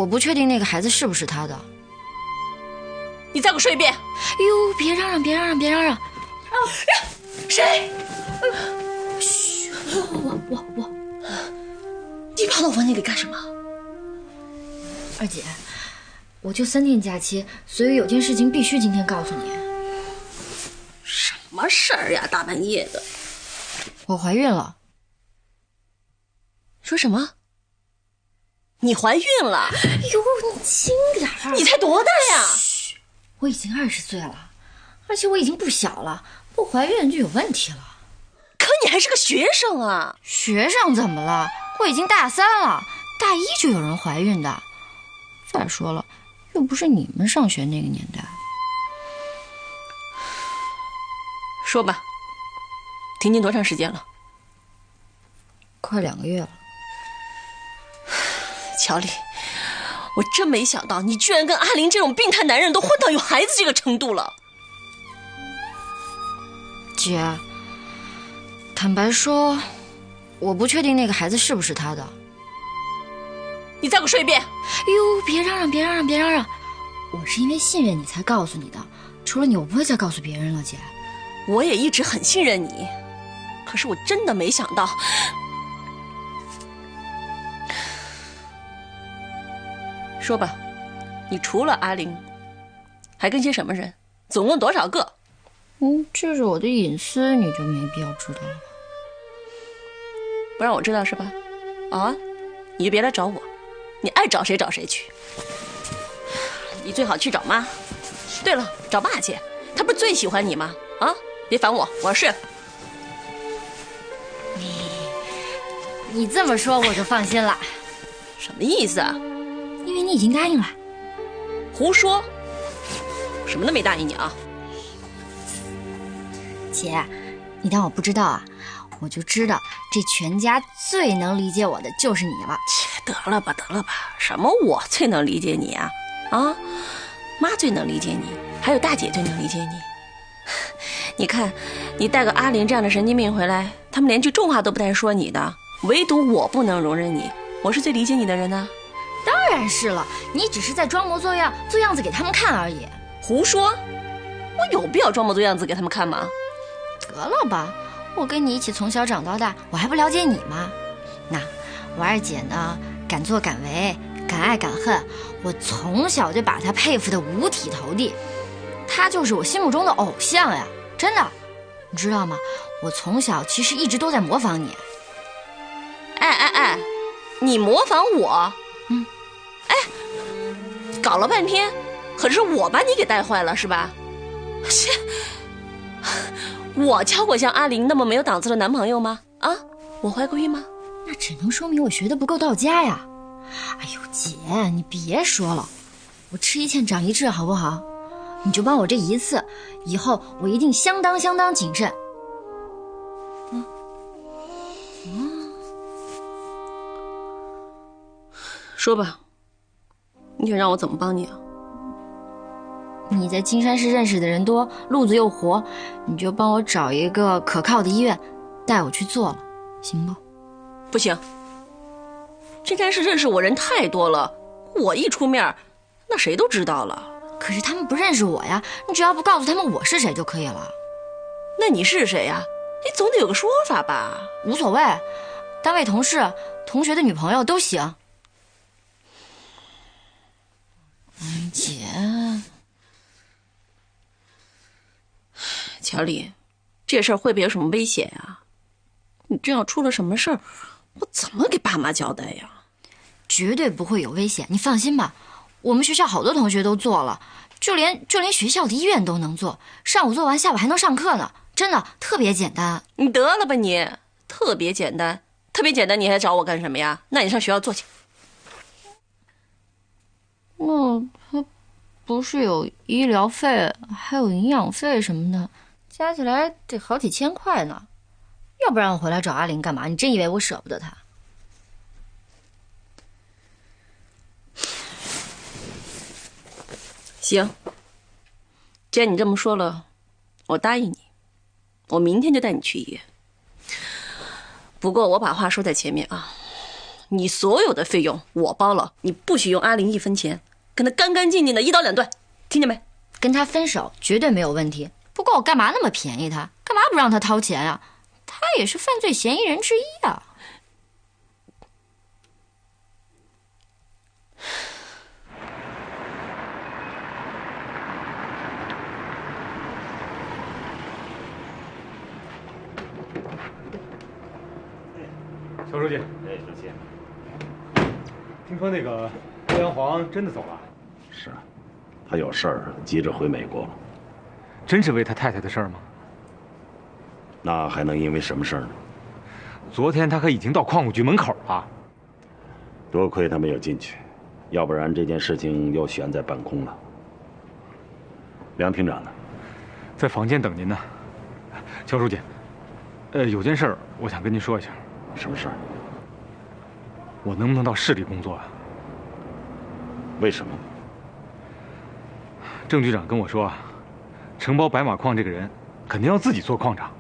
我不确定那个孩子是不是他的。你再给我说一遍！哟，别嚷嚷，别嚷嚷，别嚷嚷！谁？嘘，我。你跑到我房间里干什么？二姐，我就3天假期，所以有件事情必须今天告诉你。什么事儿呀？大半夜的。我怀孕了。说什么？你怀孕了？哟，你轻点儿。你才多大呀？嘘，我已经20岁了，而且我已经不小了，不怀孕就有问题了。可你还是个学生啊！学生怎么了？我已经大3了，大1就有人怀孕的。再说了，又不是你们上学那个年代。说吧，停经多长时间了？快2个月了。乔丽，我真没想到你居然跟阿林这种病态男人都混到有孩子这个程度了。姐，坦白说，我不确定那个孩子是不是他的。你再给我说一遍！哟，别嚷嚷，别嚷嚷，别嚷嚷！我是因为信任你才告诉你的，除了你，我不会再告诉别人了，姐。我也一直很信任你，可是我真的没想到。说吧，你除了阿玲，还跟些什么人？总共多少个？这是我的隐私，你就没必要知道了吧？不让我知道是吧？啊，你就别来找我，你爱找谁找谁去。你最好去找妈。对了，找爸去，他不是最喜欢你吗？啊，别烦我，我要睡。你这么说我就放心了。什么意思啊？因为你已经答应了。胡说，什么都没答应你啊。姐，你当我不知道啊？我就知道这全家最能理解我的就是你了。切，得了吧，得了吧，什么我最能理解你啊？啊，妈最能理解你，还有大姐最能理解你。你看，你带个阿林这样的神经病回来，他们连句重话都不带说你的，唯独我不能容忍你，我是最理解你的人呢。当然是了，你只是在装模作样，做样子给他们看而已。胡说，我有必要装模作样子给他们看吗？得了吧，我跟你一起从小长到大，我还不了解你吗？那我二姐呢，敢作敢为，敢爱敢恨，我从小就把她佩服得五体投地，她就是我心目中的偶像呀，真的，你知道吗？我从小其实一直都在模仿你。哎，你模仿我？搞了半天，可是我把你给带坏了是吧？切，我交过像阿玲那么没有档次的男朋友吗？啊，我怀过孕吗？那只能说明我学得不够到家呀。哎呦姐，你别说了，我吃一堑长一智好不好？你就帮我这一次，以后我一定相当谨慎。说吧，你想让我怎么帮你啊？你在金山市认识的人多，路子又活，你就帮我找一个可靠的医院，带我去做了，行不？不行，金山市认识我人太多了，我一出面，那谁都知道了。可是他们不认识我呀，你只要不告诉他们我是谁就可以了。那你是谁呀？你总得有个说法吧？无所谓，单位同事、同学的女朋友都行。姐，乔丽，这事儿会不会有什么危险呀？你这要出了什么事儿，我怎么给爸妈交代呀？绝对不会有危险，你放心吧。我们学校好多同学都做了，就连学校的医院都能做，上午做完，下午还能上课呢，真的特别简单。你得了吧你，特别简单，特别简单，你还找我干什么呀？那你上学校做去。那他不是有医疗费，还有营养费什么的，加起来得好几千块呢。要不然我回来找阿玲干嘛？你真以为我舍不得她？行，既然你这么说了，我答应你，我明天就带你去医院。不过我把话说在前面啊，你所有的费用我包了，你不许用阿玲1分钱，跟他干干净净的一刀两断，听见没？跟他分手绝对没有问题。不过我干嘛那么便宜他？干嘛不让他掏钱啊？他也是犯罪嫌疑人之一啊。肖书记，哎，主席，听说那个欧阳煌真的走了？是，他有事儿，急着回美国了。真是为他太太的事儿吗？那还能因为什么事儿呢？昨天他可已经到矿务局门口了。多亏他没有进去，要不然这件事情又悬在半空了。梁厅长呢？在房间等您呢。肖书记，有件事儿我想跟您说一下。什么事儿？我能不能到市里工作啊？为什么？郑局长跟我说，承包白马矿这个人肯定要自己做矿长。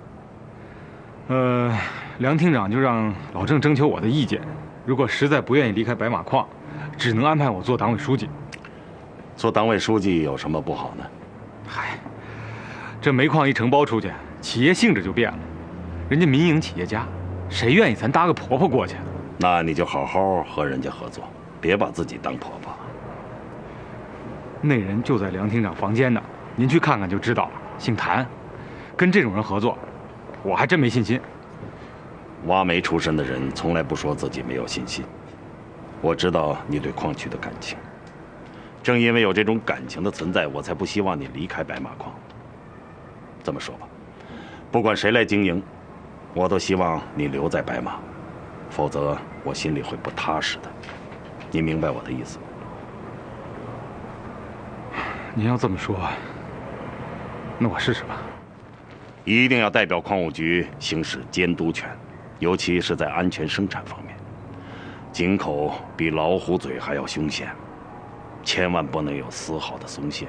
梁厅长就让老郑征求我的意见，如果实在不愿意离开白马矿，只能安排我做党委书记。做党委书记有什么不好呢？嗨，这煤矿一承包出去，企业性质就变了，人家民营企业家，谁愿意咱搭个婆婆过去？那你就好好和人家合作，别把自己当婆婆。那人就在梁厅长房间呢，您去看看就知道了。姓谭，跟这种人合作，我还真没信心。挖煤出身的人从来不说自己没有信心。我知道你对矿区的感情，正因为有这种感情的存在，我才不希望你离开白马矿。这么说吧，不管谁来经营，我都希望你留在白马，否则我心里会不踏实的。你明白我的意思吗？您要这么说，那我试试吧。一定要代表矿务局行使监督权，尤其是在安全生产方面。井口比老虎嘴还要凶险，千万不能有丝毫的松懈。